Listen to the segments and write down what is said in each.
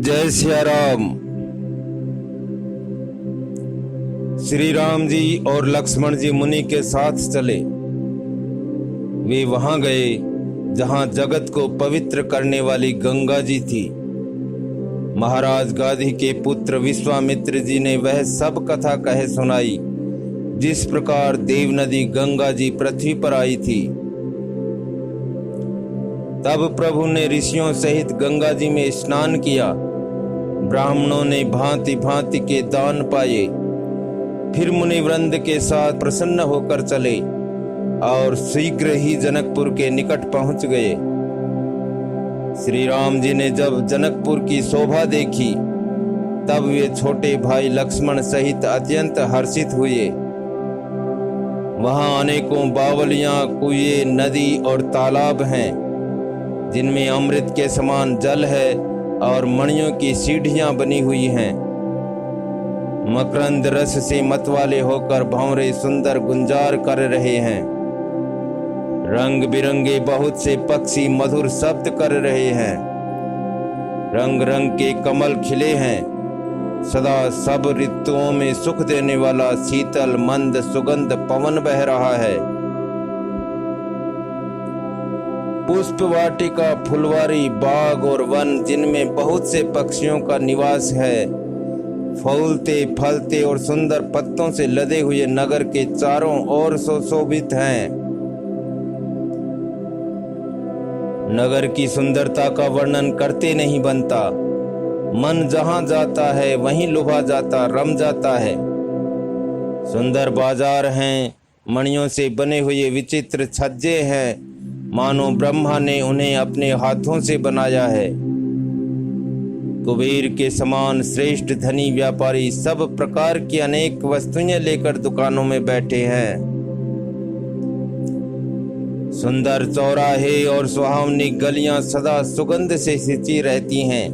जय सिया राम। श्री राम जी और लक्ष्मण जी मुनि के साथ चले। वे वहां गए जहां जगत को पवित्र करने वाली गंगा जी थी। महाराज गाधी के पुत्र विश्वामित्र जी ने वह सब कथा कहे सुनाई जिस प्रकार देव नदी गंगा जी पृथ्वी पर आई थी। तब प्रभु ने ऋषियों सहित गंगा जी में स्नान किया। ब्राह्मणों ने भांति भांति के दान पाए। फिर मुनि वृंद के साथ प्रसन्न होकर चले और शीघ्र ही जनकपुर के निकट पहुंच गए। श्री राम जी ने जब जनकपुर की शोभा देखी तब वे छोटे भाई लक्ष्मण सहित अत्यंत हर्षित हुए। वहां अनेकों बावलियां, कुएं, नदी और तालाब हैं जिनमें अमृत के समान जल है और मणियों की सीढ़ियां बनी हुई हैं। मकरंद रस से मतवाले होकर भंवरे सुंदर गुंजार कर रहे हैं। रंग बिरंगे बहुत से पक्षी मधुर शब्द कर रहे हैं। रंग रंग के कमल खिले हैं। सदा सब ऋतुओं में सुख देने वाला शीतल मंद सुगंध पवन बह रहा है। पुष्प वाटिका, फुलवारी, बाग और वन जिनमें बहुत से पक्षियों का निवास है, फूलते फलते और सुंदर पत्तों से लदे हुए नगर के चारों ओर सुशोभित हैं। नगर की सुंदरता का वर्णन करते नहीं बनता। मन जहां जाता है वहीं लुभा जाता, रम जाता है। सुंदर बाजार हैं, मणियों से बने हुए विचित्र छज्जे हैं, मानो ब्रह्मा ने उन्हें अपने हाथों से बनाया है। कुबेर के समान श्रेष्ठ धनी व्यापारी सब प्रकार की अनेक वस्तुएं लेकर दुकानों में बैठे हैं। सुंदर चौराहे और सुहावनी गलियां सदा सुगंध से सिंची रहती हैं।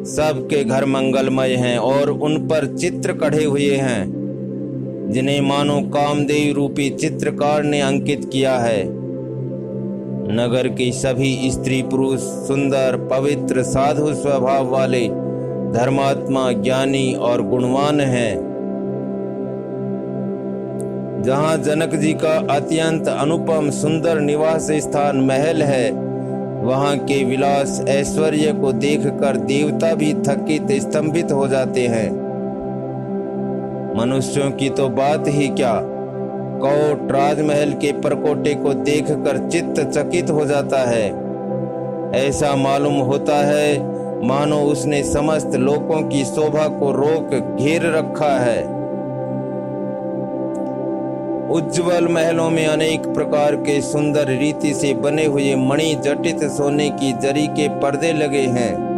सबके घर मंगलमय हैं और उन पर चित्र कढ़े हुए हैं जिन्हें मानो कामदेव रूपी चित्रकार ने अंकित किया है। नगर की सभी स्त्री पुरुष सुंदर, पवित्र, साधु स्वभाव वाले, धर्मात्मा, ज्ञानी और गुणवान हैं। जहां जनक जी का अत्यंत अनुपम सुंदर निवास स्थान महल है, वहां के विलास ऐश्वर्य को देखकर देवता भी थकित स्तंभित हो जाते हैं। मनुष्यों की तो बात ही क्या, कोट राजमहल के परकोटे को देखकर चित्त चकित हो जाता है। ऐसा मालूम होता है मानो उसने समस्त लोकों की शोभा को रोक घेर रखा है। उज्जवल महलों में अनेक प्रकार के सुंदर रीति से बने हुए मणि जटित सोने की जरी के पर्दे लगे हैं।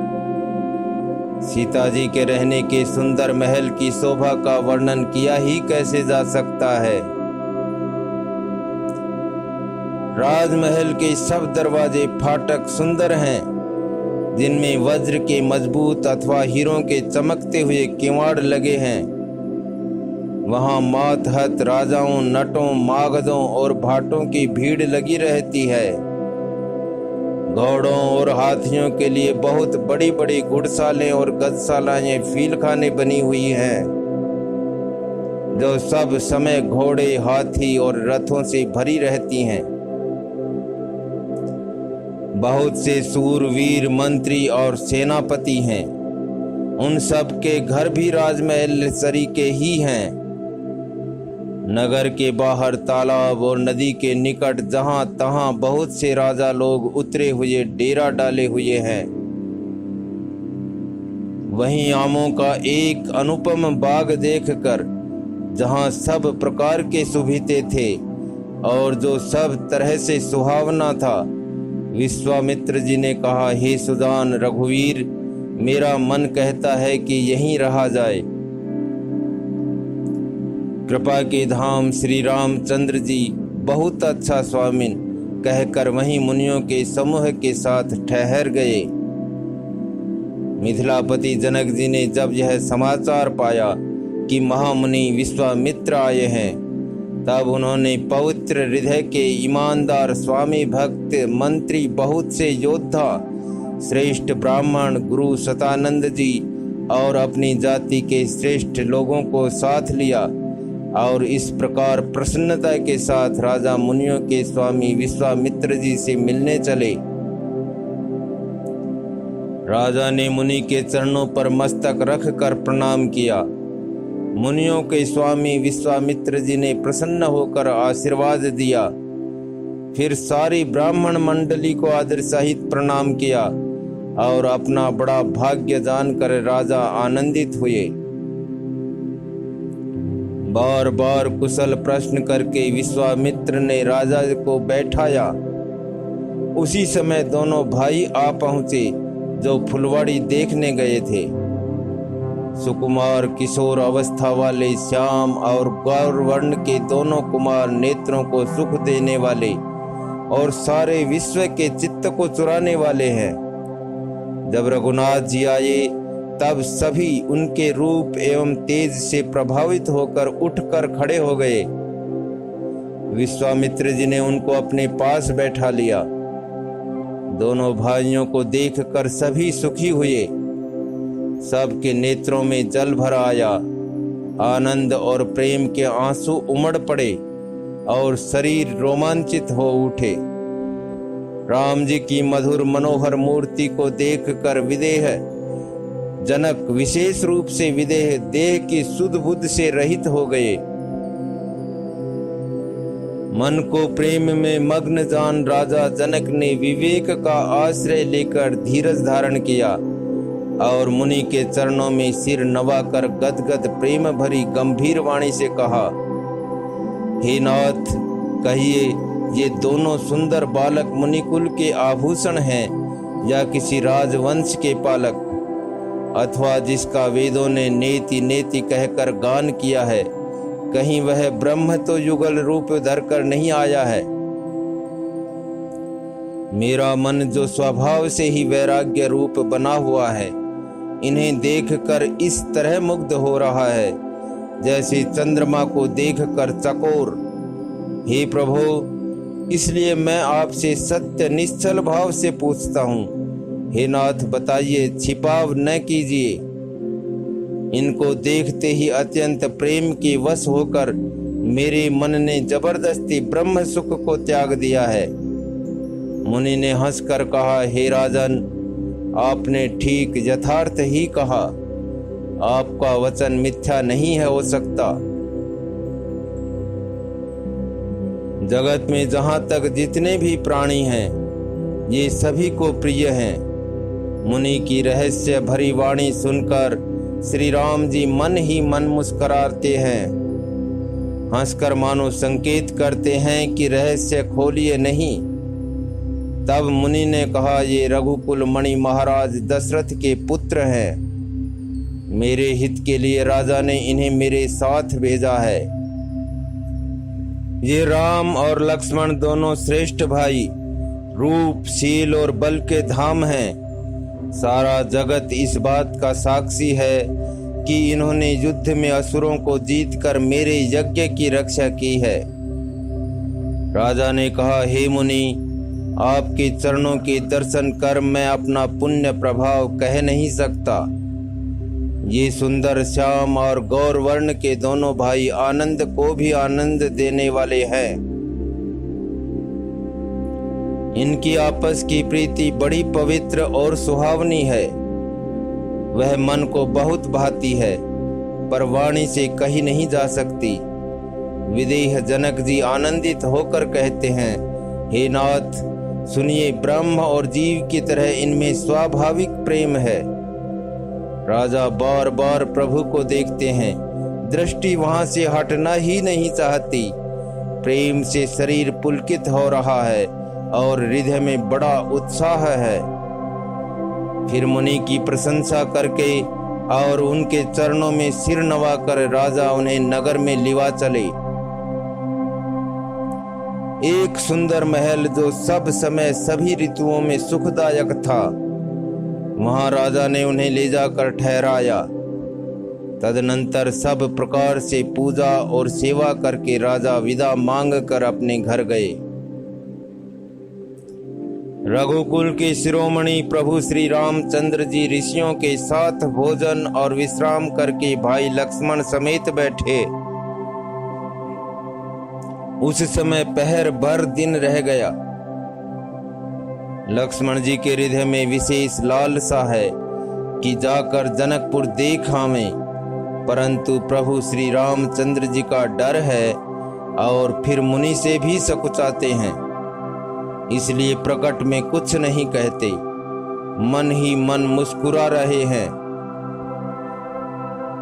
सीता जी के रहने के सुंदर महल की शोभा का वर्णन किया ही कैसे जा सकता है। राजमहल के सब दरवाजे फाटक सुंदर हैं जिनमें वज्र के मजबूत अथवा हीरों के चमकते हुए किवाड़ लगे हैं। वहां मातहत राजाओं, नटों, मागधों और भाटों की भीड़ लगी रहती है। घोड़ों और हाथियों के लिए बहुत बड़ी बड़ी घुड़सालें और गजशालाएं, फीलखाने बनी हुई हैं जो सब समय घोड़े, हाथी और रथों से भरी रहती हैं। बहुत से सूरवीर, मंत्री और सेनापति हैं। उन सब के घर भी राजमहल सरीके ही हैं। नगर के बाहर तालाब और नदी के निकट जहां तहां बहुत से राजा लोग उतरे हुए डेरा डाले हुए हैं। वहीं आमों का एक अनुपम बाग देखकर जहां सब प्रकार के सुभीते थे और जो सब तरह से सुहावना था, विश्वामित्र जी ने कहा, हे सुजान रघुवीर, मेरा मन कहता है कि यहीं रहा जाए। कृपा के धाम श्री रामचंद्र जी बहुत अच्छा स्वामिन कहकर वहीं मुनियों के समूह के साथ ठहर गए। मिथिलापति जनक जी ने जब यह समाचार पाया कि महामुनि विश्वामित्र आए हैं, तब उन्होंने पवित्र हृदय के ईमानदार स्वामी भक्त मंत्री बहुत से योद्धा श्रेष्ठ ब्राह्मण गुरु सतानंद जी और अपनी जाति के श्रेष्ठ लोगों को साथ लिया और इस प्रकार प्रसन्नता के साथ राजा मुनियों के स्वामी विश्वामित्र जी से मिलने चले। राजा ने मुनि के चरणों पर मस्तक रख कर प्रणाम किया। मुनियों के स्वामी विश्वामित्र जी ने प्रसन्न होकर आशीर्वाद दिया। फिर सारी ब्राह्मण मंडली को आदर सहित प्रणाम किया और अपना बड़ा भाग्य जानकर राजा आनंदित हुए। बार बार कुशल प्रश्न करके विश्वामित्र ने राजा को बैठाया। उसी समय दोनों भाई आ पहुंचे जो फुलवाड़ी देखने गए थे। सुकुमार किशोर अवस्था वाले श्याम और गौर वर्ण के दोनों कुमार नेत्रों को सुख देने वाले और सारे विश्व के चित्त को चुराने वाले हैं। जब रघुनाथ जी आए तब सभी उनके रूप एवं तेज से प्रभावित होकर उठकर खड़े हो गए। विश्वामित्र जी ने उनको अपने पास बैठा लिया। दोनों भाइयों को देखकर सभी सुखी हुए। सबके नेत्रों में जल भर आया। आनंद और प्रेम के आंसू उमड़ पड़े और शरीर रोमांचित हो उठे। राम जी की मधुर मनोहर मूर्ति को देखकर विदेह जनक विशेष रूप से विदेह देह की सुध बुद्ध से रहित हो गए। मन को प्रेम में मग्न जान राजा जनक ने विवेक का आश्रय लेकर धीरज धारण किया और मुनि के चरणों में सिर नवाकर गदगद प्रेम भरी गंभीर वाणी से कहा, हे नाथ, कहिए ये दोनों सुंदर बालक मुनिकुल के आभूषण हैं या किसी राजवंश के पालक, अथवा जिसका वेदों ने नेति नेति कहकर गान किया है, कहीं वह ब्रह्म तो युगल रूप धरकर नहीं आया है। मेरा मन जो स्वभाव से ही वैराग्य रूप बना हुआ है, इन्हें देखकर इस तरह मुग्ध हो रहा है जैसे चंद्रमा को देखकर चकोर। हे प्रभु, इसलिए मैं आपसे सत्य निश्चल भाव से पूछता हूँ, हे नाथ बताइए, छिपाव न कीजिए। इनको देखते ही अत्यंत प्रेम के वश होकर मेरे मन ने जबरदस्ती ब्रह्म सुख को त्याग दिया है। मुनि ने हंसकर कहा, हे राजन, आपने ठीक यथार्थ ही कहा। आपका वचन मिथ्या नहीं है हो सकता। जगत में जहां तक जितने भी प्राणी हैं, ये सभी को प्रिय हैं। मुनि की रहस्य भरी वाणी सुनकर श्री राम जी मन ही मन मुस्कुराते हैं, हंसकर मानो संकेत करते हैं कि रहस्य खोलिए नहीं। तब मुनि ने कहा, ये रघुकुल मणि महाराज दशरथ के पुत्र हैं। मेरे हित के लिए राजा ने इन्हें मेरे साथ भेजा है। ये राम और लक्ष्मण दोनों श्रेष्ठ भाई, रूप शील और बल के धाम हैं। सारा जगत इस बात का साक्षी है कि इन्होंने युद्ध में असुरों को जीतकर मेरे यज्ञ की रक्षा की है। राजा ने कहा, हे मुनि, आपके चरणों के दर्शन कर मैं अपना पुण्य प्रभाव कह नहीं सकता। ये सुंदर श्याम और गौर वर्ण के दोनों भाई आनंद को भी आनंद देने वाले हैं। इनकी आपस की प्रीति बड़ी पवित्र और सुहावनी है। वह मन को बहुत भाती है, पर वाणी से कही नहीं जा सकती। विदेह जनक जी आनंदित होकर कहते हैं, हे नाथ, सुनिए, ब्रह्म और जीव की तरह इनमें स्वाभाविक प्रेम है। राजा बार बार प्रभु को देखते हैं, दृष्टि वहां से हटना ही नहीं चाहती। प्रेम से शरीर पुलकित हो रहा है और हृदय में बड़ा उत्साह है। फिर मुनि की प्रशंसा करके और उनके चरणों में सिर नवाकर राजा उन्हें नगर में लिवा चले। एक सुंदर महल जो सब समय सभी ऋतुओं में सुखदायक था, वहां राजा ने उन्हें ले जाकर ठहराया। तदनंतर सब प्रकार से पूजा और सेवा करके राजा विदा मांग कर अपने घर गए। रघुकुल के शिरोमणि प्रभु श्री रामचंद्र जी ऋषियों के साथ भोजन और विश्राम करके भाई लक्ष्मण समेत बैठे। उस समय पहर भर दिन रह गया। लक्ष्मण जी के हृदय में विशेष लालसा है कि जाकर जनकपुर देख आवें, परंतु प्रभु श्री रामचंद्र जी का डर है और फिर मुनि से भी सकुचाते हैं, इसलिए प्रकट में कुछ नहीं कहते, मन ही मन मुस्कुरा रहे हैं।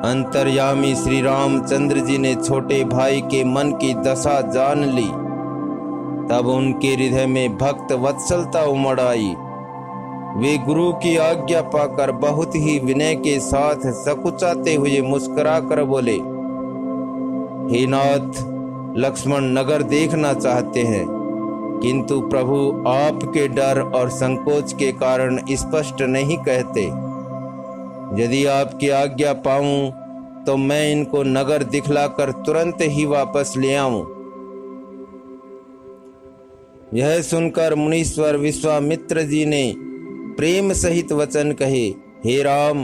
अंतर्यामी श्री रामचंद्र जी ने छोटे भाई के मन की दशा जान ली। तब उनके हृदय में भक्त वत्सलता उमड़ आई। वे गुरु की आज्ञा पाकर बहुत ही विनय के साथ सकुचाते हुए मुस्कुरा कर बोले, हे नाथ, लक्ष्मण नगर देखना चाहते हैं, किंतु प्रभु आपके डर और संकोच के कारण स्पष्ट नहीं कहते। यदि आपकी आज्ञा पाऊं तो मैं इनको नगर दिखलाकर तुरंत ही वापस ले आऊं। यह सुनकर मुनीश्वर विश्वामित्र जी ने प्रेम सहित वचन कहे, हे राम,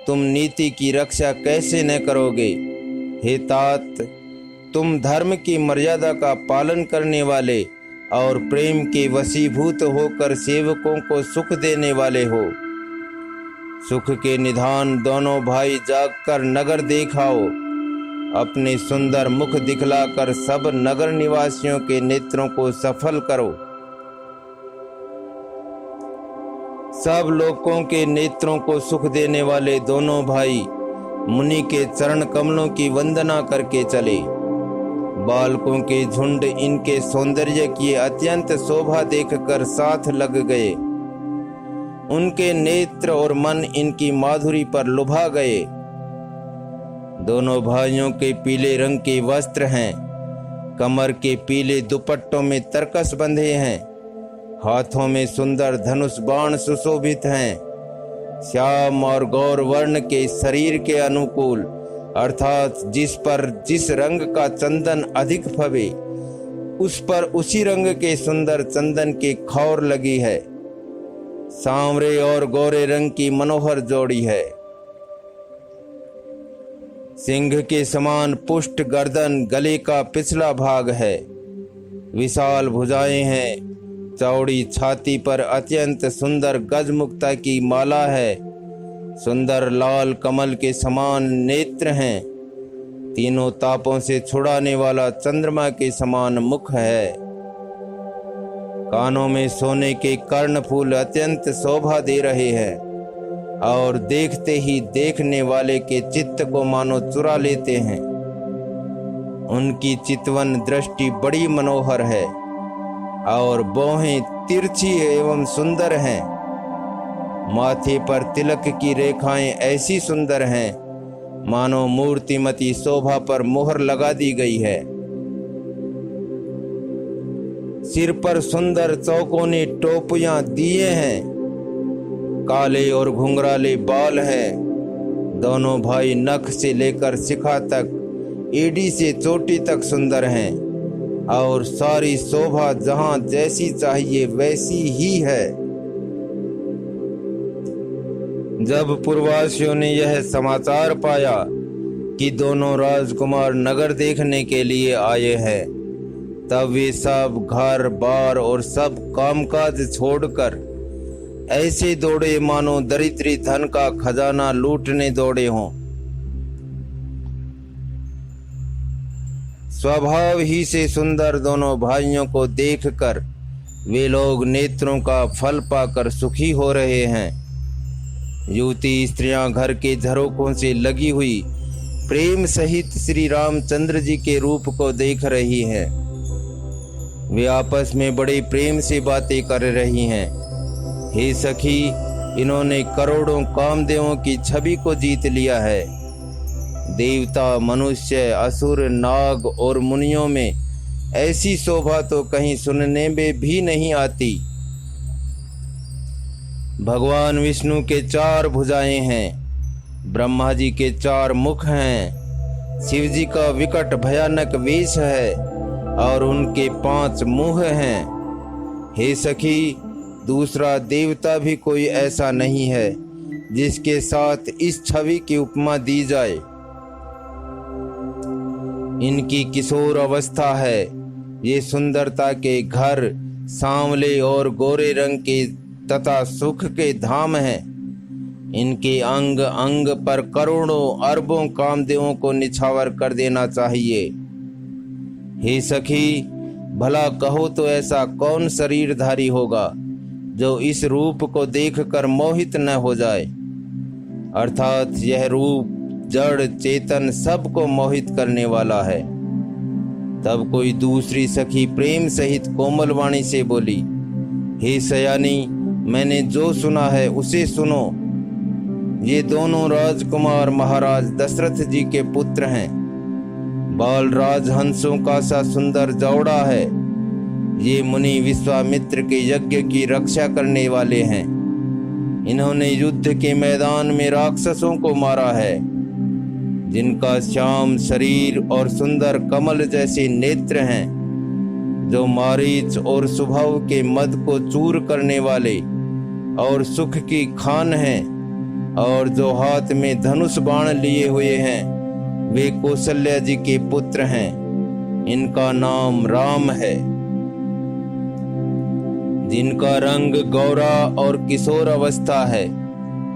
तुम नीति की रक्षा कैसे न करोगे? हे तात, तुम धर्म की मर्यादा का पालन करने वाले और प्रेम के वशीभूत होकर सेवकों को सुख देने वाले हो। सुख के निधान दोनों भाई जागकर नगर देखाओ। अपने सुंदर मुख दिखलाकर सब नगर निवासियों के नेत्रों को सफल करो। सब लोगों के नेत्रों को सुख देने वाले दोनों भाई मुनि के चरण कमलों की वंदना करके चले। बालकों के झुंड इनके सौंदर्य की अत्यंत शोभा देखकर साथ लग गए। उनके नेत्र और मन इनकी माधुरी पर लुभा गए। दोनों भाइयों के पीले रंग के वस्त्र हैं, कमर के पीले दुपट्टों में तरकस बंधे हैं, हाथों में सुंदर धनुष बाण सुशोभित हैं। श्याम और गौर वर्ण के शरीर के अनुकूल, अर्थात जिस पर जिस रंग का चंदन अधिक फबे, उस पर उसी रंग के सुंदर चंदन की खौर लगी है। सांवरे और गोरे रंग की मनोहर जोड़ी है। सिंह के समान पुष्ट गर्दन, गले का पिछला भाग है। विशाल भुजाएं हैं। चौड़ी छाती पर अत्यंत सुंदर गजमुक्ता की माला है। सुंदर लाल कमल के समान नेत्र हैं। तीनों तापों से छुड़ाने वाला चंद्रमा के समान मुख है। कानों में सोने के कर्णफूल अत्यंत शोभा दे रहे हैं और देखते ही देखने वाले के चित्त को मानो चुरा लेते हैं। उनकी चितवन दृष्टि बड़ी मनोहर है और भौहें तिरछी एवं सुंदर हैं। माथे पर तिलक की रेखाएं ऐसी सुंदर हैं मानो मूर्तिमती शोभा पर मोहर लगा दी गई है। सिर पर सुंदर चौकोने टोपियां दिए हैं। काले और घुंघराले बाल हैं। दोनों भाई नख से लेकर शिखा तक, एड़ी से चोटी तक सुंदर हैं और सारी शोभा जहां जैसी चाहिए वैसी ही है। जब पूर्ववासियों ने यह समाचार पाया कि दोनों राजकुमार नगर देखने के लिए आए हैं, तब वे सब घर बार और सब कामकाज छोड़कर ऐसे दौड़े मानो दरिद्री धन का खजाना लूटने दौड़े हों। स्वभाव ही से सुंदर दोनों भाइयों को देखकर वे लोग नेत्रों का फल पाकर सुखी हो रहे हैं। युवती स्त्रियां घर के झरोकों से लगी हुई प्रेम सहित श्री रामचंद्र जी के रूप को देख रही हैं। वे आपस में बड़े प्रेम से बातें कर रही हैं। हे सखी, इन्होंने करोड़ों कामदेवों की छवि को जीत लिया है। देवता, मनुष्य, असुर, नाग और मुनियों में ऐसी शोभा तो कहीं सुनने में भी नहीं आती। भगवान विष्णु के 4 भुजाएं हैं। ब्रह्मा जी के 4 मुख हैं। शिव जी का विकट भयानक वेश है और उनके 5 मुंह हैं। हे सखी, दूसरा देवता भी कोई ऐसा नहीं है जिसके साथ इस छवि की उपमा दी जाए। इनकी किशोर अवस्था है। ये सुंदरता के घर, सांवले और गोरे रंग के तथा सुख के धाम हैं। इनके अंग अंग पर करोड़ों अरबों कामदेवों को निछावर कर देना चाहिए। हे सखी, भला कहो तो ऐसा कौन शरीरधारी होगा जो इस रूप को देखकर मोहित न हो जाए। अर्थात यह रूप जड़ चेतन सबको मोहित करने वाला है। तब कोई दूसरी सखी प्रेम सहित कोमल वाणी से बोली, हे सयानी, मैंने जो सुना है उसे सुनो। ये दोनों राजकुमार महाराज दशरथ जी के पुत्र हैं। बालराज हंसों का सा सुंदर जोड़ा है। ये मुनि विश्वामित्र के यज्ञ की रक्षा करने वाले हैं। इन्होंने युद्ध के मैदान में राक्षसों को मारा है। जिनका श्याम शरीर और सुंदर कमल जैसे नेत्र हैं, जो मारीच और सुभव के मद को चूर करने वाले और सुख की खान हैं, और जो हाथ में धनुष बाण लिए हुए हैं, वे कौशल्या जी के पुत्र हैं। इनका नाम राम है। जिनका रंग गौरा और किशोर अवस्था है,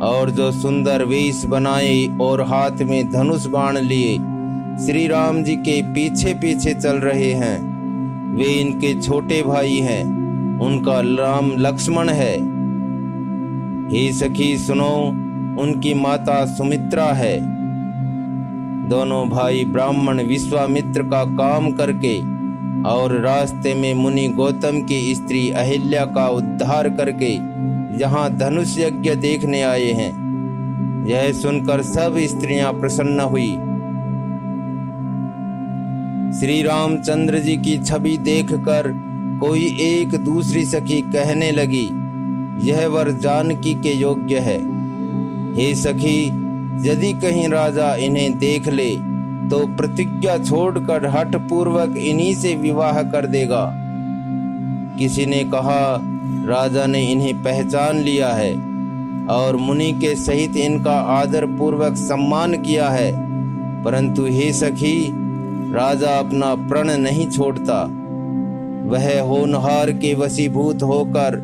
और जो सुंदर वेश बनाए और हाथ में धनुष बाण लिए श्री राम जी के पीछे पीछे चल रहे हैं, वे इनके छोटे भाई हैं। उनका नाम लक्ष्मण है। हे सखी सुनो, उनकी माता सुमित्रा है। दोनों भाई ब्राह्मण विश्वामित्र का काम करके और रास्ते में मुनि गौतम की स्त्री अहिल्या का उद्धार करके यहाँ धनुष यज्ञ देखने आए हैं। यह सुनकर सब स्त्रियां प्रसन्न हुई। श्री रामचंद्र जी की छवि देखकर कोई एक दूसरी सखी कहने लगी, यह वर जानकी के योग्य है। हे सखी, यदि कहीं राजा इन्हें देख ले तो प्रतिज्ञा छोड़कर हठ पूर्वक इन्हीं से विवाह कर देगा। किसी ने कहा, राजा ने इन्हें पहचान लिया है और मुनि के सहित इनका आदर पूर्वक सम्मान किया है, परंतु हे सखी, राजा अपना प्रण नहीं छोड़ता। वह होनहार के वशीभूत होकर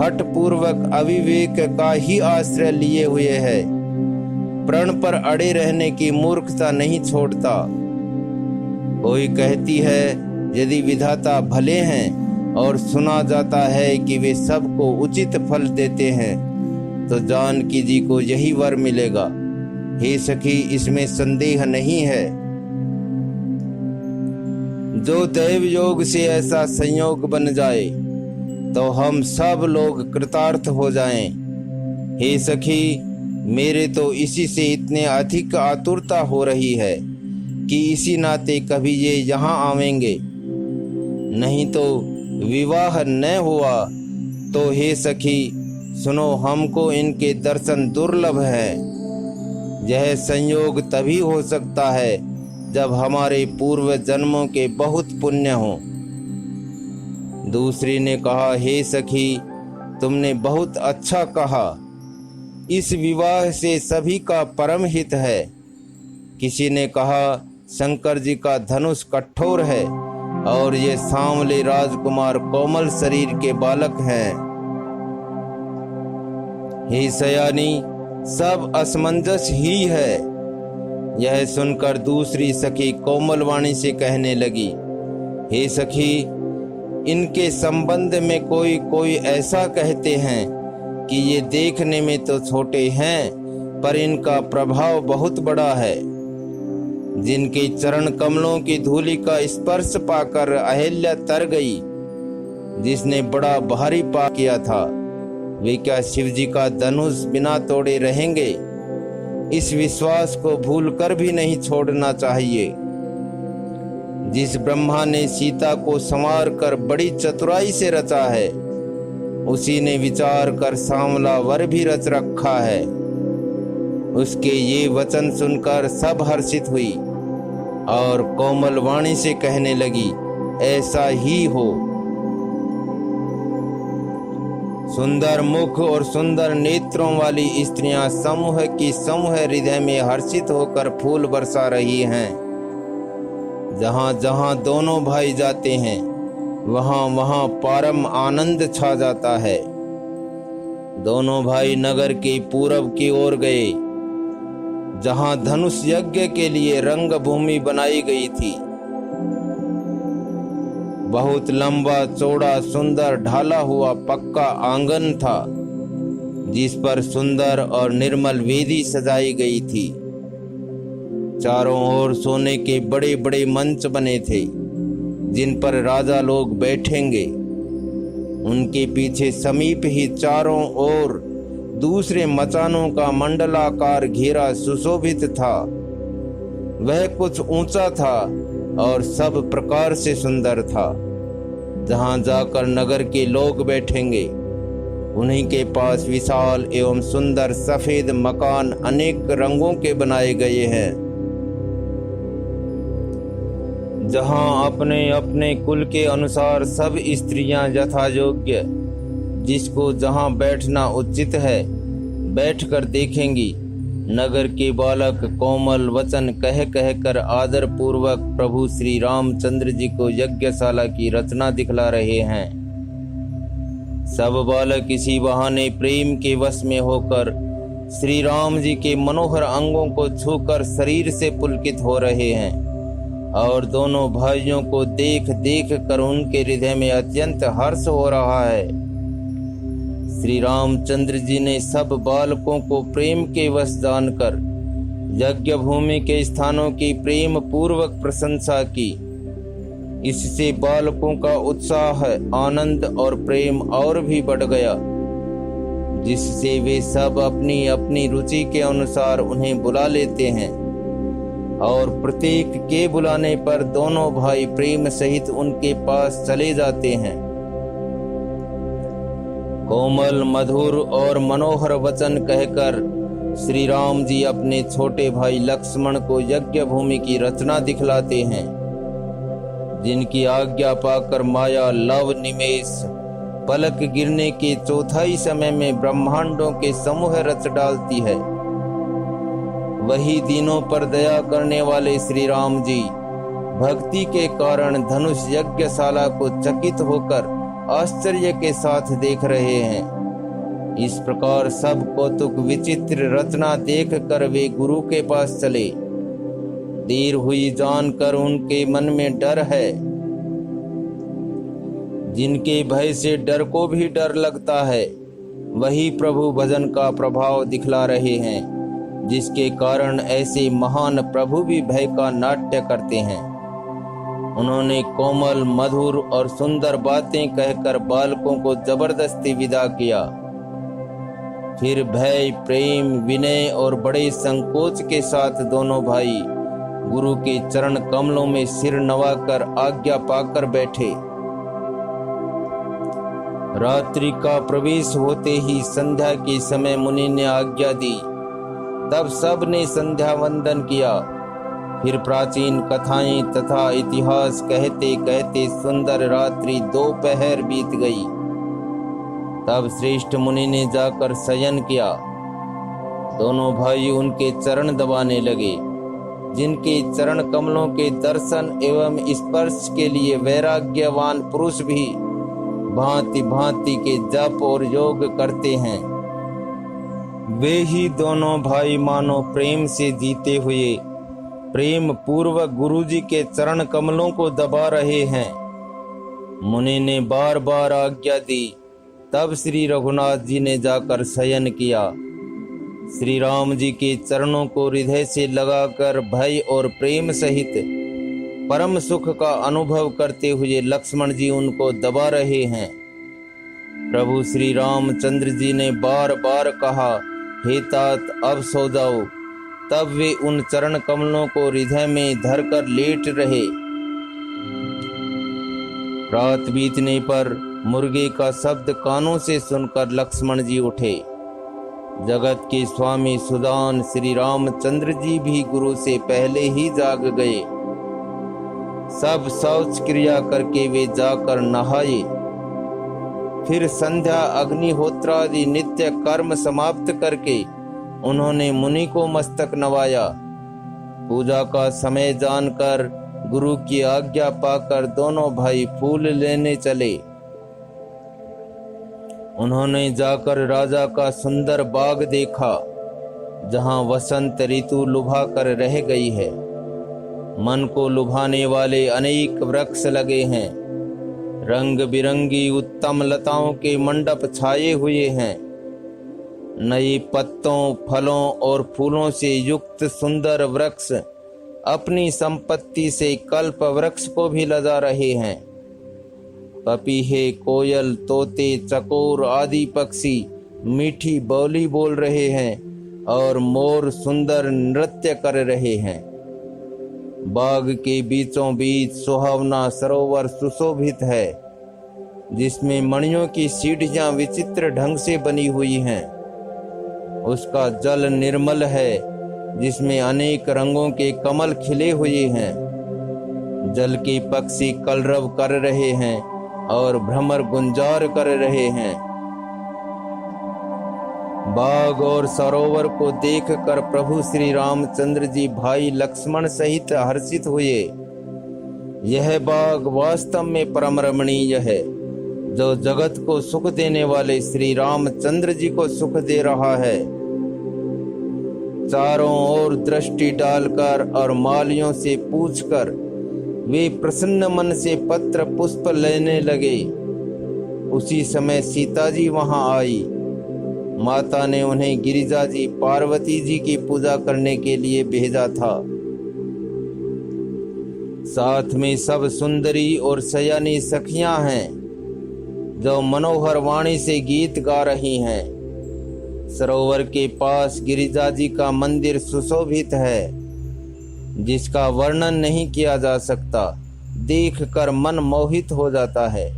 हठ पूर्वक अविवेक का ही आश्रय लिए हुए है। प्रण पर अड़े रहने की मूर्खता नहीं छोड़ता। कोई कहती है, यदि विधाता भले हैं और सुना जाता है कि वे सबको उचित फल देते हैं, तो जानकी जी को यही वर मिलेगा। हे सखी, इसमें संदेह नहीं है। जो दैव योग से ऐसा संयोग बन जाए तो हम सब लोग कृतार्थ हो जाएं। हे सखी, मेरे तो इसी से इतने अधिक आतुरता हो रही है कि इसी नाते कभी ये यहाँ आवेंगे। नहीं तो विवाह न हुआ तो हे सखी सुनो, हमको इनके दर्शन दुर्लभ है। यह संयोग तभी हो सकता है जब हमारे पूर्व जन्मों के बहुत पुण्य हो। दूसरी ने कहा, हे सखी, तुमने बहुत अच्छा कहा। इस विवाह से सभी का परम हित है। किसी ने कहा, शंकर जी का धनुष कठोर है और ये सांवले राजकुमार कोमल शरीर के बालक हैं। हे सयानी, सब असमंजस ही है। यह सुनकर दूसरी सखी कोमल वाणी से कहने लगी, हे सखी, इनके संबंध में कोई कोई ऐसा कहते हैं कि ये देखने में तो छोटे हैं, पर इनका प्रभाव बहुत बड़ा है। जिनके चरण कमलों की धूलि का स्पर्श पाकर अहिल्या तर गई, जिसने बड़ा भारी पाप किया था, वे क्या शिव जी का धनुष बिना तोड़े रहेंगे? इस विश्वास को भूलकर भी नहीं छोड़ना चाहिए। जिस ब्रह्मा ने सीता को संवार कर बड़ी चतुराई से रचा है, उसी ने विचार कर सांवला वर भी रच रखा है। उसके ये वचन सुनकर सब हर्षित हुई और कोमल वाणी से कहने लगी, ऐसा ही हो। सुंदर मुख और सुंदर नेत्रों वाली स्त्रियां समूह की समूह हृदय में हर्षित होकर फूल बरसा रही हैं। जहां जहां दोनों भाई जाते हैं वहां वहां परम आनंद छा जाता है। दोनों भाई नगर के पूरब की ओर गए, जहां धनुष यज्ञ के लिए रंग भूमि बनाई गई थी। बहुत लंबा चौड़ा सुंदर ढाला हुआ पक्का आंगन था, जिस पर सुंदर और निर्मल वेदी सजाई गई थी। चारों ओर सोने के बड़े बड़े मंच बने थे, जिन पर राजा लोग बैठेंगे। उनके पीछे समीप ही चारों ओर दूसरे मचानों का मंडलाकार घेरा सुशोभित था। वह कुछ ऊंचा था और सब प्रकार से सुंदर था। जहां जाकर नगर के लोग बैठेंगे, उन्हीं के पास विशाल एवं सुंदर सफेद मकान अनेक रंगों के बनाए गए हैं। जहां अपने अपने कुल के अनुसार सब स्त्रियां यथा योग्य जिसको जहां बैठना उचित है बैठकर देखेंगी। नगर के बालक कोमल वचन कह कह कर आदर पूर्वक प्रभु श्री रामचंद्र जी को यज्ञशाला की रचना दिखला रहे हैं। सब बालक इसी बहाने प्रेम के वश में होकर श्री राम जी के मनोहर अंगों को छूकर शरीर से पुलकित हो रहे हैं और दोनों भाइयों को देख देख कर उनके हृदय में अत्यंत हर्ष हो रहा है। श्री रामचंद्र जी ने सब बालकों को प्रेम के वश जानकर यज्ञ भूमि के स्थानों की प्रेम पूर्वक प्रशंसा की। इससे बालकों का उत्साह, आनंद और प्रेम और भी बढ़ गया, जिससे वे सब अपनी अपनी रुचि के अनुसार उन्हें बुला लेते हैं और प्रत्येक के बुलाने पर दोनों भाई प्रेम सहित उनके पास चले जाते हैं। कोमल, मधुर और मनोहर वचन कहकर श्री राम जी अपने छोटे भाई लक्ष्मण को यज्ञ भूमि की रचना दिखलाते हैं, जिनकी आज्ञा पाकर माया लव निमेष पलक गिरने के चौथाई समय में ब्रह्मांडों के समूह रच डालती है। वही दिनों पर दया करने वाले श्री राम जी भक्ति के कारण धनुष यज्ञशाला को चकित होकर आश्चर्य के साथ देख रहे हैं। इस प्रकार सब कौतुक विचित्र रचना देख कर वे गुरु के पास चले। देर हुई जानकर उनके मन में डर है, जिनके भय से डर को भी डर लगता है, वही प्रभु भजन का प्रभाव दिखला रहे हैं, जिसके कारण ऐसे महान प्रभु भी भय का नाट्य करते हैं। उन्होंने कोमल, मधुर और सुंदर बातें कहकर बालकों को जबरदस्ती विदा किया। फिर भय, प्रेम, विनय और बड़े संकोच के साथ दोनों भाई गुरु के चरण कमलों में सिर नवाकर आज्ञा पाकर बैठे। रात्रि का प्रवेश होते ही संध्या के समय मुनि ने आज्ञा दी। तब सब ने संध्या वंदन किया। फिर प्राचीन कथाएं तथा इतिहास कहते कहते सुंदर रात्रि दोपहर बीत गई। तब श्रेष्ठ मुनि ने जाकर शयन किया। दोनों भाई उनके चरण दबाने लगे, जिनके चरण कमलों के दर्शन एवं स्पर्श के लिए वैराग्यवान पुरुष भी भांति भांति के जप और योग करते हैं। वे ही दोनों भाई मानो प्रेम से जीते हुए प्रेम पूर्वक गुरुजी के चरण कमलों को दबा रहे हैं। मुनि ने बार बार आज्ञा दी। तब श्री रघुनाथ जी ने जाकर शयन किया। श्री राम जी के चरणों को हृदय से लगाकर भय और प्रेम सहित परम सुख का अनुभव करते हुए लक्ष्मण जी उनको दबा रहे हैं। प्रभु श्री रामचंद्र जी ने बार बार कहा, हे तात अब सो जाओ। तब वे उन चरण कमलों को हृदय में धरकर लेट रहे। रात बीतने पर मुर्गे का शब्द कानों से सुनकर लक्ष्मण जी उठे। जगत के स्वामी सुदान श्री रामचंद्र जी भी गुरु से पहले ही जाग गए। सब शौच क्रिया करके वे जाकर नहाए। फिर संध्या अग्निहोत्रादि नित्य कर्म समाप्त करके उन्होंने मुनि को मस्तक नवाया। पूजा का समय जानकर गुरु की आज्ञा पाकर दोनों भाई फूल लेने चले। उन्होंने जाकर राजा का सुंदर बाग देखा, जहां वसंत ऋतु लुभा कर रह गई है। मन को लुभाने वाले अनेक वृक्ष लगे हैं। रंग बिरंगी उत्तम लताओं के मंडप छाए हुए हैं। नए पत्तों, फलों और फूलों से युक्त सुंदर वृक्ष अपनी संपत्ति से कल्प वृक्ष को भी लदा रहे हैं। पपीहे, कोयल, तोते, चकोर आदि पक्षी मीठी बोली बोल रहे हैं और मोर सुंदर नृत्य कर रहे हैं। बाग के बीचों बीच सुहावना सरोवर सुशोभित है, जिसमें मणियों की सीढ़ियां विचित्र ढंग से बनी हुई हैं। उसका जल निर्मल है, जिसमें अनेक रंगों के कमल खिले हुए हैं। जल के पक्षी कलरव कर रहे हैं और भ्रमर गुंजार कर रहे हैं। बाग और सरोवर को देखकर प्रभु श्री रामचंद्र जी भाई लक्ष्मण सहित हर्षित हुए। यह बाग वास्तव में परम रमणीय है, जो जगत को सुख देने वाले श्री रामचंद्र जी को सुख दे रहा है। चारों ओर दृष्टि डालकर और मालियों से पूछकर वे प्रसन्न मन से पत्र पुष्प लेने लगे। उसी समय सीता जी वहां आई। माता ने उन्हें गिरिजा जी, पार्वती जी की पूजा करने के लिए भेजा था। साथ में सब सुंदरी और सयानी सखियां हैं, जो मनोहर वाणी से गीत गा रही हैं। सरोवर के पास गिरिजा जी का मंदिर सुशोभित है, जिसका वर्णन नहीं किया जा सकता। देखकर मन मोहित हो जाता है।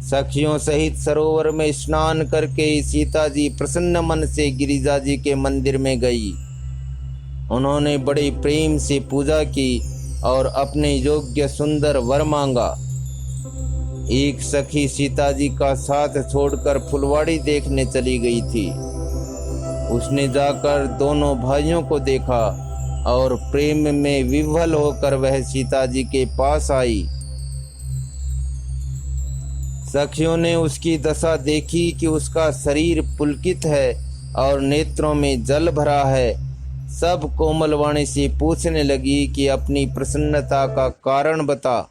सखियों सहित सरोवर में स्नान करके सीता जी प्रसन्न मन से गिरिजा जी के मंदिर में गई। उन्होंने बड़े प्रेम से पूजा की और अपने योग्य सुंदर वर मांगा। एक सखी सीता जी का साथ छोड़कर फुलवाड़ी देखने चली गई थी। उसने जाकर दोनों भाइयों को देखा और प्रेम में विह्वल होकर वह सीता जी के पास आई। सखियों ने उसकी दशा देखी कि उसका शरीर पुलकित है और नेत्रों में जल भरा है। सब कोमल वाणी से पूछने लगी कि अपनी प्रसन्नता का कारण बता।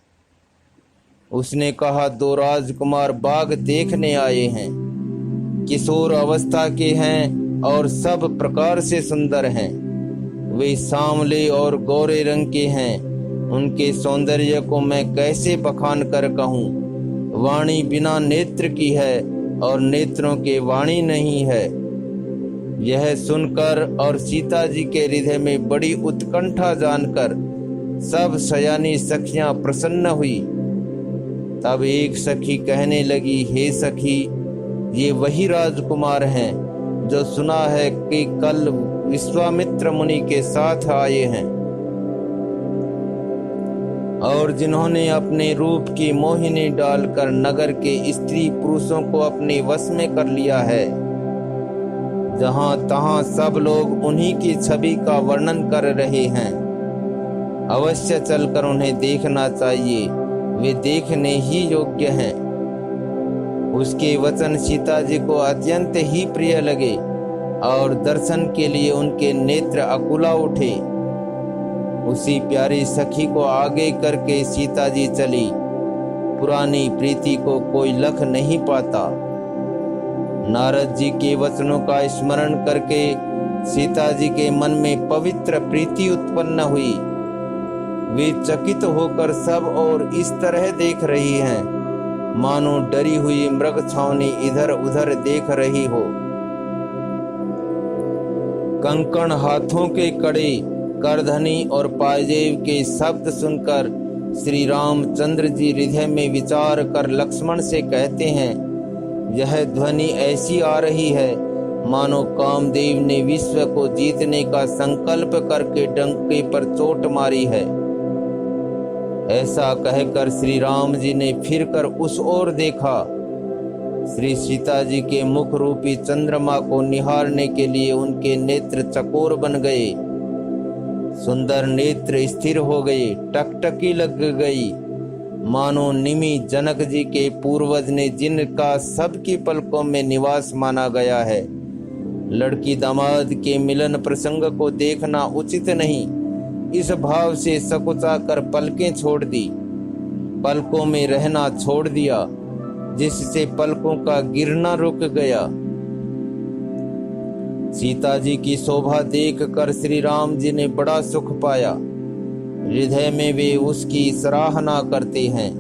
उसने कहा, दो राजकुमार बाग देखने आए हैं। किशोर अवस्था के हैं और सब प्रकार से सुंदर हैं। वे सांवले और गोरे रंग के हैं। उनके सौंदर्य को मैं कैसे बखान कर कहूँ। वाणी बिना नेत्र की है और नेत्रों के वाणी नहीं है। यह सुनकर और सीता जी के हृदय में बड़ी उत्कंठा जानकर सब सयानी सखियां प्रसन्न हुई। तब एक सखी कहने लगी, हे सखी, ये वही राजकुमार हैं जो सुना है कि कल विश्वामित्र मुनि के साथ आए हैं और जिन्होंने अपने रूप की मोहिनी डालकर नगर के स्त्री पुरुषों को अपने वश में कर लिया है। जहां तहां सब लोग उन्हीं की छवि का वर्णन कर रहे हैं। अवश्य चलकर उन्हें देखना चाहिए, वे देखने ही योग्य हैं। उसके वचन सीता जी को अत्यंत ही प्रिय लगे और दर्शन के लिए उनके नेत्र अकुला उठे। उसी प्यारी सखी को आगे करके सीता जी चली। पुरानी प्रीति को कोई लख नहीं पाता। नारद जी के वचनों का स्मरण करके सीता जी के मन में पवित्र प्रीति उत्पन्न हुई। वे चकित होकर सब और इस तरह देख रही हैं, मानो डरी हुई मृग छावनी इधर उधर देख रही हो। कंकण, हाथों के कड़े, करधनी और पायजेब के शब्द सुनकर श्री रामचंद्र जी हृदय में विचार कर लक्ष्मण से कहते हैं, यह ध्वनि ऐसी आ रही है मानो कामदेव ने विश्व को जीतने का संकल्प करके डंके पर चोट मारी है। ऐसा कहकर श्री राम जी ने फिर कर उस ओर देखा श्री सीता जी के मुख रूपी चंद्रमा को निहारने के लिए उनके नेत्र चकोर बन गए। सुंदर नेत्र स्थिर हो गए, टकटकी लग गई, मानो निमि जनक जी के पूर्वज ने जिनका सबकी पलकों में निवास माना गया है। लड़की दामाद के मिलन प्रसंग को देखना उचित नहीं, इस भाव से सकुचा कर पलकें छोड़ दी, पलकों में रहना छोड़ दिया, जिससे पलकों का गिरना रुक गया। सीता जी की शोभा देखकर श्री राम जी ने बड़ा सुख पाया। हृदय में वे उसकी सराहना करते हैं,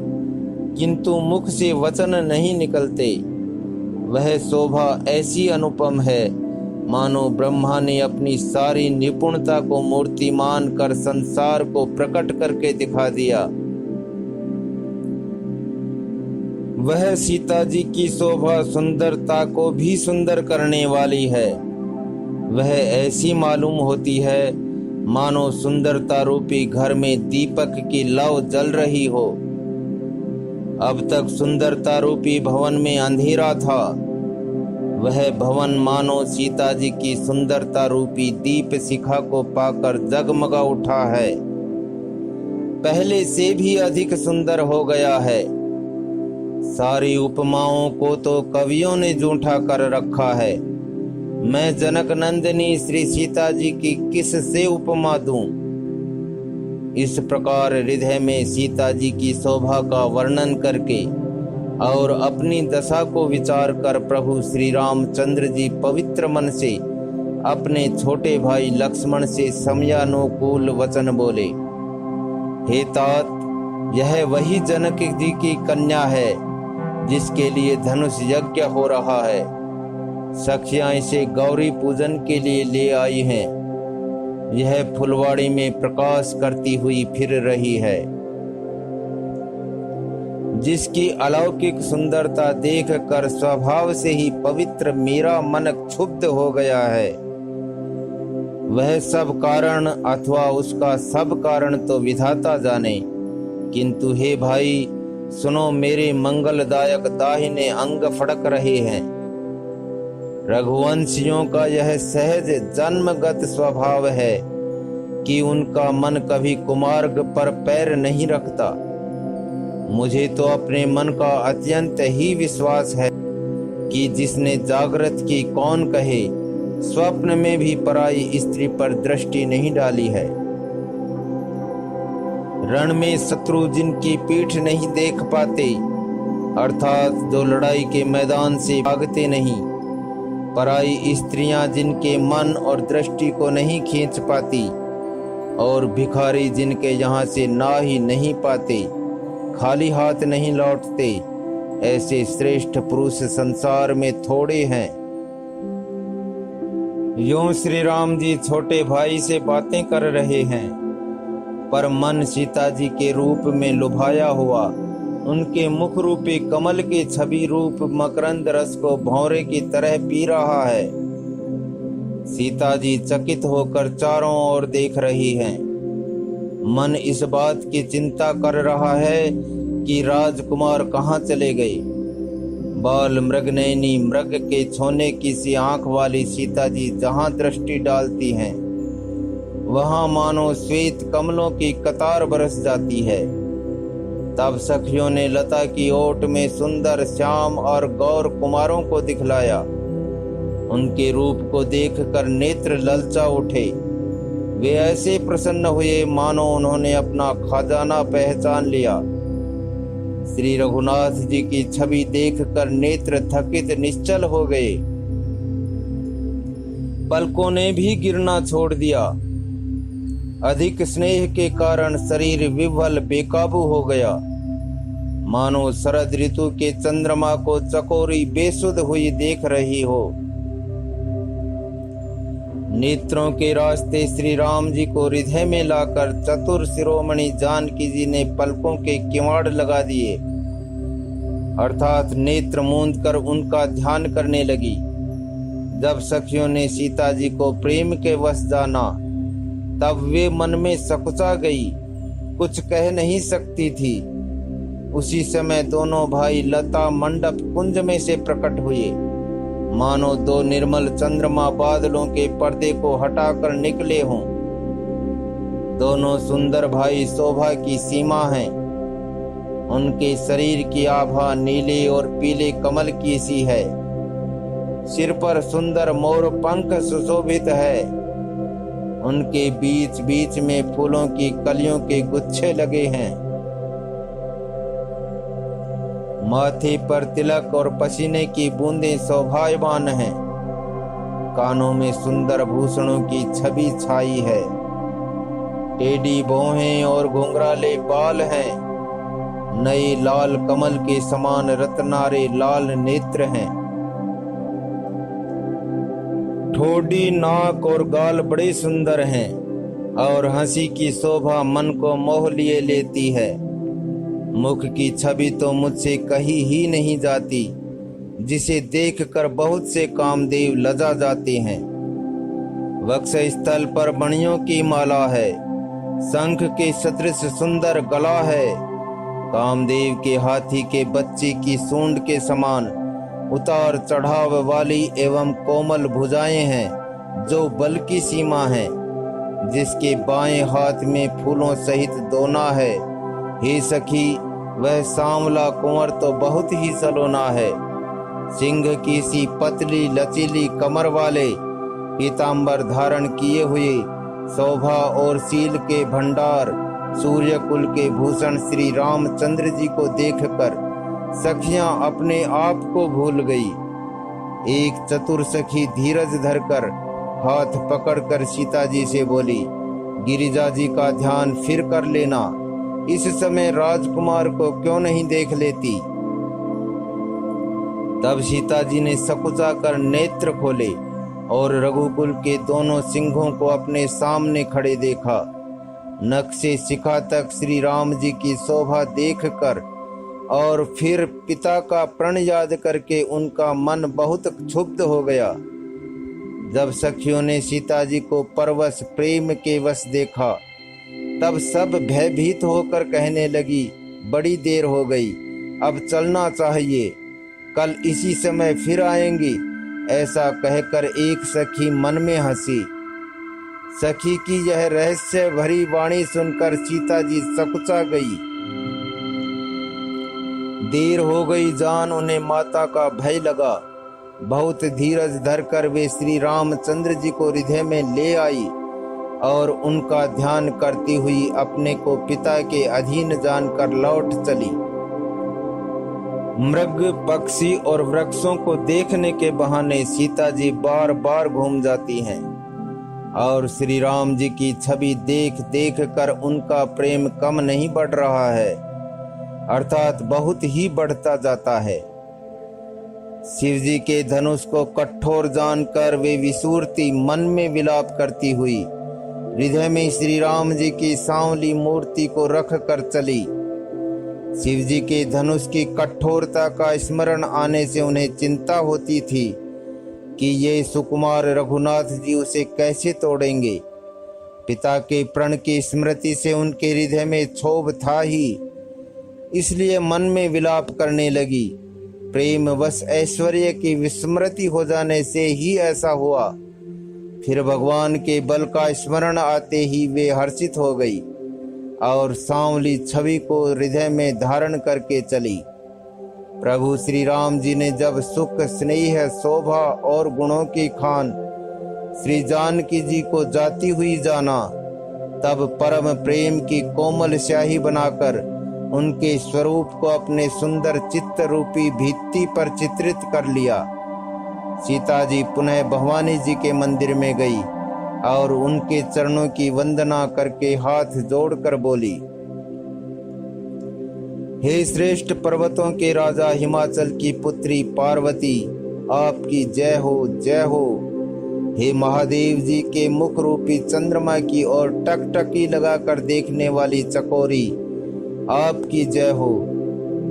किंतु मुख से वचन नहीं निकलते। वह शोभा ऐसी अनुपम है, मानो ब्रह्मा ने अपनी सारी निपुणता को मूर्तिमान कर संसार को प्रकट करके दिखा दिया। वह सीता जी की शोभा सुंदरता को भी सुंदर करने वाली है। वह ऐसी मालूम होती है मानो सुंदरता रूपी घर में दीपक की लौ जल रही हो। अब तक सुंदरता रूपी भवन में अंधेरा था, वह भवन मानो सीता जी की सुंदरता रूपी दीप शिखा को पाकर जगमगा उठा है, पहले से भी अधिक सुंदर हो गया है। सारी उपमाओं को तो कवियों ने जूठा कर रखा है। मैं जनक नंदिनी श्री सीता जी की किस से उपमा दूं? इस प्रकार हृदय में सीता जी की शोभा का वर्णन करके और अपनी दशा को विचार कर प्रभु श्री रामचंद्र जी पवित्र मन से अपने छोटे भाई लक्ष्मण से समयानुकूल वचन बोले। हे तात, यह वही जनक जी की कन्या है जिसके लिए धनुष यज्ञ हो रहा है। सखियां इसे गौरी पूजन के लिए ले आई हैं। यह फुलवाड़ी में प्रकाश करती हुई फिर रही है। जिसकी अलौकिक सुंदरता देखकर स्वभाव से ही पवित्र मेरा मन क्षुब्ध हो गया है। वह सब कारण अथवा उसका सब कारण तो विधाता जाने, किंतु हे भाई सुनो, मेरे मंगलदायक दाहिने अंग फड़क रहे हैं। रघुवंशियों का यह सहज जन्मगत स्वभाव है कि उनका मन कभी कुमार्ग पर पैर नहीं रखता। मुझे तो अपने मन का अत्यंत ही विश्वास है कि जिसने जागृत की कौन कहे, स्वप्न में भी पराई स्त्री पर दृष्टि नहीं डाली है। रण में शत्रु जिनकी पीठ नहीं देख पाते, अर्थात जो लड़ाई के मैदान से भागते नहीं, पराई स्त्रियां जिनके मन और दृष्टि को नहीं खींच पाती, और भिखारी जिनके यहाँ से ना ही नहीं पाते, खाली हाथ नहीं लौटते, ऐसे श्रेष्ठ पुरुष संसार में थोड़े हैं। यूं श्री राम जी छोटे भाई से बातें कर रहे हैं, पर मन सीता जी के रूप में लुभाया हुआ उनके मुख रूपी कमल के छवि रूप मकरंद रस को भौरे की तरह पी रहा है। सीता जी चकित होकर चारों ओर देख रही हैं। मन इस बात की चिंता कर रहा है कि राजकुमार कहाँ चले गए। बाल मृगनयनी मृग के छोने की सी आंख वाली सीता जी जहाँ दृष्टि डालती हैं, वहां मानो श्वेत कमलों की कतार बरस जाती है। तब सखियों ने लता की ओट में सुंदर श्याम और गौर कुमारों को दिखलाया। उनके रूप को देखकर नेत्र ललचा उठे। वे ऐसे प्रसन्न हुए मानो उन्होंने अपना खजाना पहचान लिया। श्री रघुनाथ जी की छवि देखकर नेत्र थकित निश्चल हो गए। पलकों ने भी गिरना छोड़ दिया। अधिक स्नेह के कारण शरीर विह्वल बेकाबू हो गया, मानो शरद ऋतु के चंद्रमा को चकोरी बेसुध हुई देख रही हो। नेत्रों के रास्ते श्री राम जी को हृदय में लाकर चतुर शिरोमणि जानकी जी ने पलकों के किवाड़ लगा दिए, अर्थात नेत्र मूंद कर उनका ध्यान करने लगी। जब सखियों ने सीता जी को प्रेम के वश जाना, तब वे मन में सकुचा गई, कुछ कह नहीं सकती थी। उसी समय दोनों भाई लता मंडप कुंज में से प्रकट हुए, मानो दो निर्मल चंद्रमा बादलों के पर्दे को हटाकर निकले हों। दोनों सुंदर भाई शोभा की सीमा हैं। उनके शरीर की आभा नीले और पीले कमल की सी है। सिर पर सुंदर मोर पंख सुशोभित है। उनके बीच बीच में फूलों की कलियों के गुच्छे लगे हैं। माथे पर तिलक और पसीने की बूंदें शोभायमान हैं। कानों में सुंदर भूषणों की छवि छाई है। टेढ़ी भौहें और घुंघराले बाल हैं। नए लाल कमल के समान रत्नारे लाल नेत्र हैं। ठोड़ी, नाक और गाल बड़े सुंदर हैं और हंसी की शोभा मन को मोह लिए लेती है। मुख की छवि तो मुझसे कही ही नहीं जाती, जिसे देखकर बहुत से कामदेव लजा जाते हैं। वक्ष स्थल पर मणियों की माला है। शंख के सदृश सुंदर गला है। कामदेव के हाथी के बच्चे की सूंड के समान उतार चढ़ाव वाली एवं कोमल भुजाएं हैं, जो बल की सीमा है। जिसके बाएं हाथ में फूलों सहित दोना है। हे सखी, वह सांवला कुंवर तो बहुत ही सलोना है। सिंह की सी पतली लचीली कमर वाले, पीतांबर धारण किए हुए, शोभा और शील के भंडार, सूर्य कुल के भूषण श्री रामचंद्र जी को देखकर सखियां अपने आप को भूल गई। एक चतुर सखी धीरज धरकर हाथ पकड़कर सीता जी से बोली, गिरिजा जी का ध्यान फिर कर लेना। इस समय राजकुमार को क्यों नहीं देख लेती। तब सीता जी ने सकुचा कर नेत्र खोले और रघुकुल के दोनों सिंहों को अपने सामने खड़े देखा। नख से शिखा तक श्री राम जी की शोभा देखकर और फिर पिता का प्रण याद करके उनका मन बहुत क्षुब्ध हो गया। जब सखियों ने सीता जी को परवश प्रेम के वश देखा, तब सब भयभीत होकर कहने लगी, बड़ी देर हो गई, अब चलना चाहिए, कल इसी समय फिर आएंगी। ऐसा कहकर एक सखी मन में हंसी। सखी की यह रहस्य भरी वाणी सुनकर सीता जी सकुचा गई। देर हो गई जान उन्हें माता का भय लगा। बहुत धीरज धरकर वे श्री रामचंद्र जी को हृदय में ले आई और उनका ध्यान करती हुई अपने को पिता के अधीन जानकर लौट चली। मृग, पक्षी और वृक्षों को देखने के बहाने सीता जी बार बार घूम जाती हैं और श्री राम जी की छवि देख देख कर उनका प्रेम कम नहीं बढ़ रहा है, अर्थात बहुत ही बढ़ता जाता है। शिव जी के धनुष को कठोर जानकर वे विसूरती मन में विलाप करती हुई हृदय में श्री राम जी की सांवली मूर्ति को रख कर चली। शिव जी के धनुष की कठोरता का स्मरण आने से उन्हें चिंता होती थी कि ये सुकुमार रघुनाथ जी उसे कैसे तोड़ेंगे। पिता के प्रण की स्मृति से उनके हृदय में क्षोभ था ही, इसलिए मन में विलाप करने लगी। प्रेम वश ऐश्वर्य की विस्मृति हो जाने से ही ऐसा हुआ। फिर भगवान के बल का स्मरण आते ही वे हर्षित हो गई और सांवली छवि को हृदय में धारण करके चली। प्रभु श्री राम जी ने जब सुख, स्नेह, शोभा और गुणों की खान श्री जानकी जी को जाती हुई जाना, तब परम प्रेम की कोमल स्याही बनाकर उनके स्वरूप को अपने सुंदर चित्त रूपी भित्ति पर चित्रित कर लिया। सीता जी पुनः भवानी जी के मंदिर में गई और उनके चरणों की वंदना करके हाथ जोड़कर बोली, हे श्रेष्ठ पर्वतों के राजा हिमाचल की पुत्री पार्वती, आपकी जय हो, जय हो। हे महादेव जी के मुख रूपी चंद्रमा की ओर टकटकी लगाकर देखने वाली चकोरी, आपकी जय हो।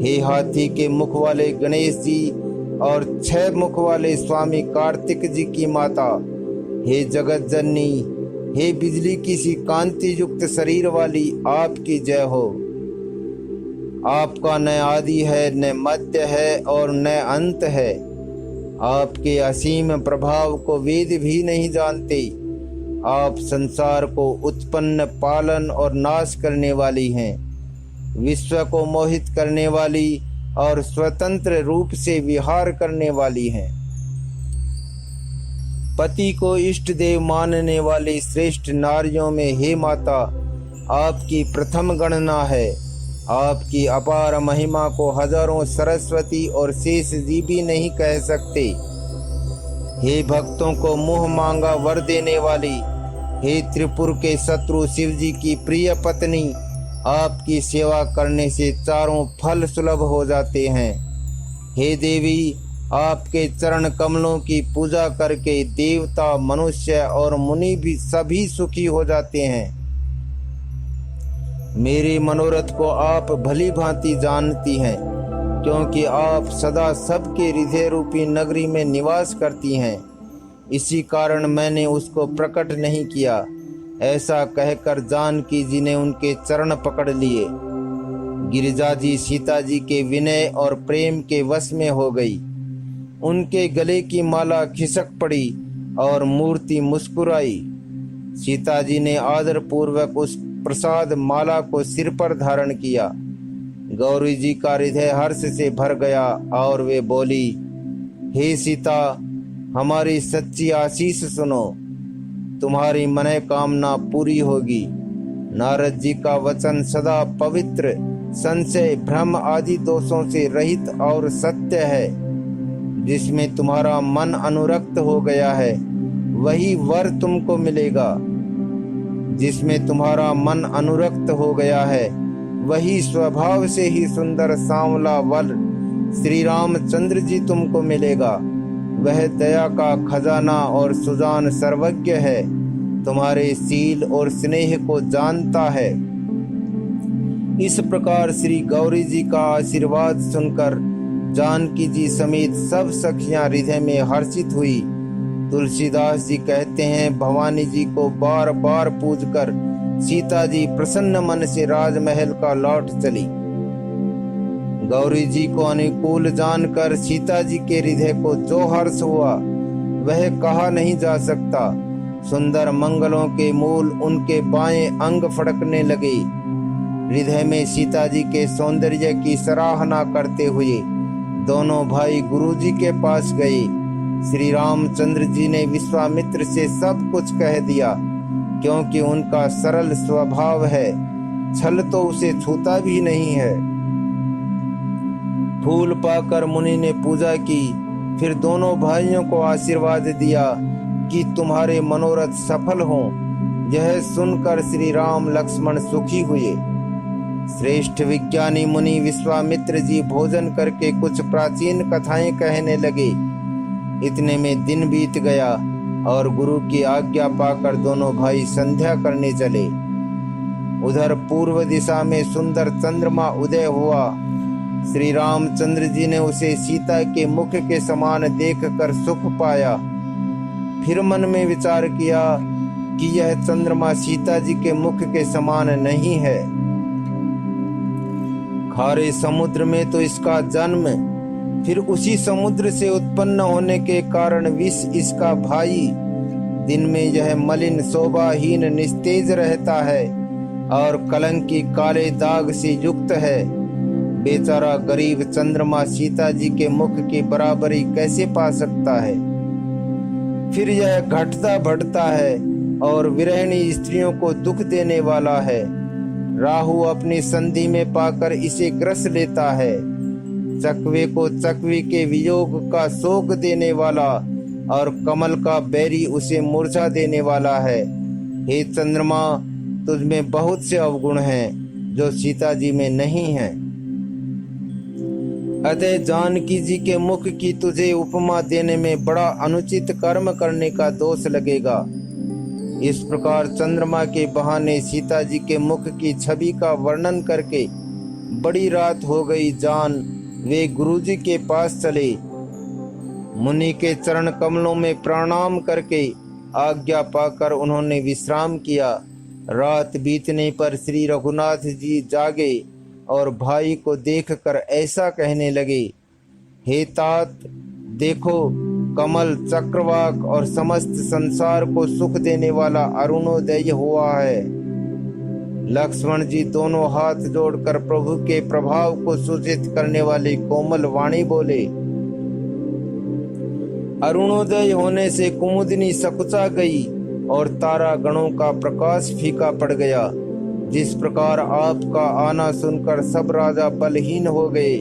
हे हाथी के मुख वाले गणेश जी और 6 मुख वाले स्वामी कार्तिक जी की माता, हे जगत जननी, हे बिजली की सी कांति युक्त शरीर वाली, आपकी जय हो। आपका न आदि है, न मध्य है और न अंत है। आपके असीम प्रभाव को वेद भी नहीं जानते। आप संसार को उत्पन्न, पालन और नाश करने वाली हैं, विश्व को मोहित करने वाली और स्वतंत्र रूप से विहार करने वाली हैं। पति को इष्ट देव मानने वाली श्रेष्ठ नारियों में हे माता, आपकी प्रथम गणना है। आपकी अपार महिमा को हजारों सरस्वती और शेष जी भी नहीं कह सकते। हे भक्तों को मुंह मांगा वर देने वाली, हे त्रिपुर के शत्रु शिव जी की प्रिय पत्नी, आपकी सेवा करने से चारों फल सुलभ हो जाते हैं। हे देवी, आपके चरण कमलों की पूजा करके देवता, मनुष्य और मुनि भी सभी सुखी हो जाते हैं। मेरे मनोरथ को आप भली भांति जानती हैं, क्योंकि आप सदा सबके हृदय रूपी नगरी में निवास करती हैं। इसी कारण मैंने उसको प्रकट नहीं किया। ऐसा कहकर जानकी जी ने उनके चरण पकड़ लिए। गिरिजा जी सीता जी के विनय और प्रेम के वश में हो गई। उनके गले की माला खिसक पड़ी और मूर्ति मुस्कुराई। सीता जी ने आदर पूर्वक उस प्रसाद माला को सिर पर धारण किया। गौरी जी का हृदय हर्ष से भर गया और वे बोली, हे सीता, हमारी सच्ची आशीष सुनो, तुम्हारी मनोकामना पूरी होगी। नारद जी का वचन सदा पवित्र, संशय, भ्रम आदि दोषों से रहित और सत्य है। जिसमें तुम्हारा मन अनुरक्त हो गया है वही वर तुमको मिलेगा। जिसमें तुम्हारा मन अनुरक्त हो गया है वही स्वभाव से ही सुंदर सांवला वर श्री रामचंद्र जी तुमको मिलेगा। वह दया का खजाना और सुजान सर्वज्ञ है, तुम्हारे शील और स्नेह को जानता है। इस प्रकार श्री गौरी जी का आशीर्वाद सुनकर जानकी जी समेत सब सखियां हृदय में हर्षित हुई। तुलसीदास जी कहते हैं, भवानी जी को बार बार पूजकर सीता जी प्रसन्न मन से राजमहल का लौट चली। गौरी जी को अनुकूल जानकर सीता जी के हृदय को जो हर्ष हुआ वह कहा नहीं जा सकता। सुंदर मंगलों के मूल उनके बाएं अंग फड़कने लगे। हृदय में सीता जी के सौंदर्य की सराहना करते हुए दोनों भाई गुरु जी के पास गए। श्री रामचंद्र जी ने विश्वामित्र से सब कुछ कह दिया, क्योंकि उनका सरल स्वभाव है, छल तो उसे छूता भी नहीं है। फूल पाकर मुनि ने पूजा की, फिर दोनों भाइयों को आशीर्वाद दिया कि तुम्हारे मनोरथ सफल हों। यह सुनकर श्री राम लक्ष्मण सुखी हुए। श्रेष्ठ विज्ञानी मुनि विश्वामित्र जी भोजन करके कुछ प्राचीन कथाएं कहने लगे। इतने में दिन बीत गया और गुरु की आज्ञा पाकर दोनों भाई संध्या करने चले। उधर पूर्व दिशा में सुंदर चंद्रमा उदय हुआ। श्री रामचंद्र जी ने उसे सीता के मुख के समान देखकर सुख पाया। फिर मन में विचार किया कि यह चंद्रमा सीता जी के मुख के समान नहीं है। खारे समुद्र में तो इसका जन्म, फिर उसी समुद्र से उत्पन्न होने के कारण विष इसका भाई। दिन में यह मलिन, शोभाहीन, निस्तेज रहता है और कलंकी काले दाग से युक्त है। बेचारा गरीब चंद्रमा सीता जी के मुख की बराबरी कैसे पा सकता है। फिर यह घटता बढ़ता है और विरहिणी स्त्रियों को दुख देने वाला है। राहु अपनी संधि में पाकर इसे ग्रस लेता है। चकवे को चकवी के वियोग का शोक देने वाला और कमल का बैरी उसे मूर्छा देने वाला है। हे चंद्रमा, तुझ में बहुत से अवगुण हैं जो सीता जी में नहीं हैं। अतः जानकी जी के मुख की तुझे उपमा देने में बड़ा अनुचित कर्म करने का दोष लगेगा। इस प्रकार चंद्रमा के बहाने सीता जी के मुख की छवि का वर्णन करके बड़ी रात हो गई जान वे गुरु जी के पास चले। मुनि के चरण कमलों में प्रणाम करके आज्ञा पाकर उन्होंने विश्राम किया। रात बीतने पर श्री रघुनाथ जी जागे और भाई को देखकर ऐसा कहने लगे, हे तात, देखो, कमल, चक्रवाक और समस्त संसार को सुख देने वाला अरुणोदय हुआ है। लक्ष्मण जी दोनों हाथ जोड़कर प्रभु के प्रभाव को सूचित करने वाली कोमल वाणी बोले। अरुणोदय होने से कुमुदिनी सकुचा गई और तारा गणों का प्रकाश फीका पड़ गया। जिस प्रकार आपका आना सुनकर सब राजा बलहीन हो गए।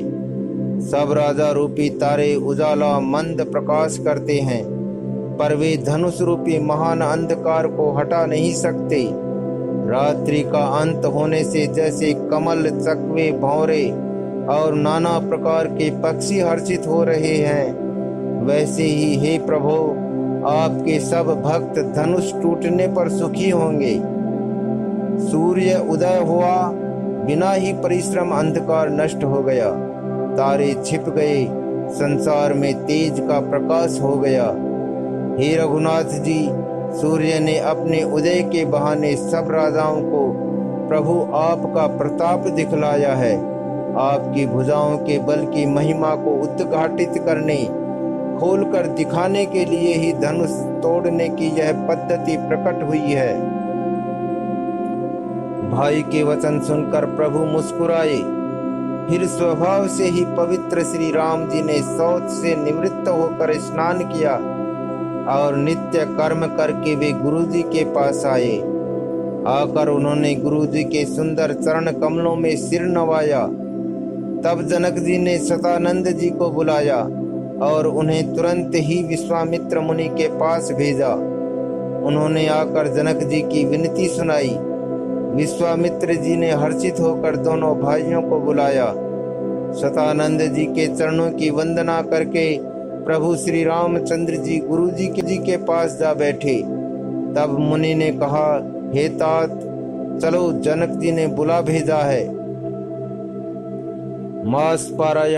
सब राजा रूपी तारे उजाला मंद प्रकाश करते हैं, पर वे धनुष रूपी महान अंधकार को हटा नहीं सकते। रात्रि का अंत होने से जैसे कमल, चकवे, भंवरे और नाना प्रकार के पक्षी हर्षित हो रहे हैं, वैसे ही हे प्रभु, आपके सब भक्त धनुष टूटने पर सुखी होंगे। सूर्य उदय हुआ, बिना ही परिश्रम अंधकार नष्ट हो गया, तारे छिप गए, संसार में तेज का प्रकाश हो गया। हे रघुनाथ जी, सूर्य ने अपने उदय के बहाने सब राजाओं को प्रभु आपका प्रताप दिखलाया है। आपकी भुजाओं के बल की महिमा को उद्घाटित करने, खोलकर दिखाने के लिए ही धनुष तोड़ने की यह पद्धति प्रकट हुई है। भाई के वचन सुनकर प्रभु मुस्कुराए। फिर स्वभाव से ही पवित्र श्री राम जी ने शौच से निवृत्त होकर स्नान किया और नित्य कर्म करके वे गुरु जी के पास आए। आकर उन्होंने गुरु जी के सुंदर चरण कमलों में सिर नवाया। तब जनक जी ने शतानंद जी को बुलाया और उन्हें तुरंत ही विश्वामित्र मुनि के पास भेजा। उन्होंने आकर जनक जी की विनती सुनाई। विश्वामित्र जी ने हर्षित होकर दोनों भाइयों को बुलाया। शतानंद जी के चरणों की वंदना करके प्रभु श्री रामचंद्र जी गुरु जी के पास जा बैठे। तब मुनि ने कहा, हे तात, चलो, जनक जी ने बुला भेजा है। मास पारायण